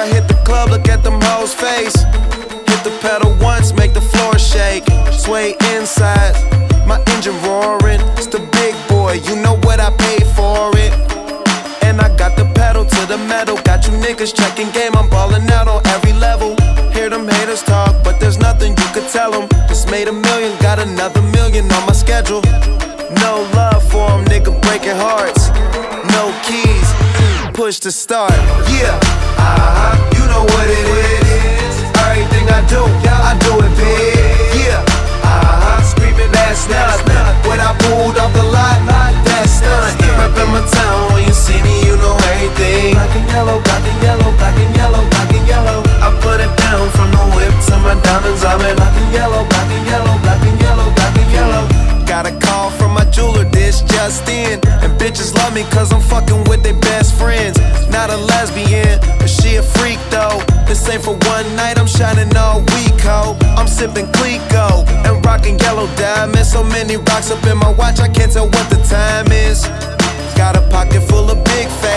I hit the club, look at them hoes' face. Hit the pedal once, make the floor shake. Sway inside, my engine roaring. It's the big boy, you know what I paid for it. And I got the pedal to the metal. Got you niggas checking game, I'm ballin' out on every level. Hear them haters talk, but there's nothing you could tell them. Just made $1 million, got another $1 million on my schedule. No love for them, nigga breaking hearts. No keys, push to start. Yeah, you know what it is. Everything I do it big. Yeah, screaming that's not. When I pulled off the lot, that's not. Reppin' my town, when you see me, you know everything. Black and yellow, black and yellow, black and yellow, black and yellow. I put it down from the whip to my diamonds. I'm in black and yellow, black and yellow, black and yellow, black and yellow. Got a call from my jeweler, this just in. And bitches love me cause I'm fucking with their best friends. Not a lesbian, but she a freak though. This ain't for one night, I'm shining all week, ho. I'm sipping Clico and rocking yellow diamonds. So many rocks up in my watch, I can't tell what the time is. Got a pocket full of big face.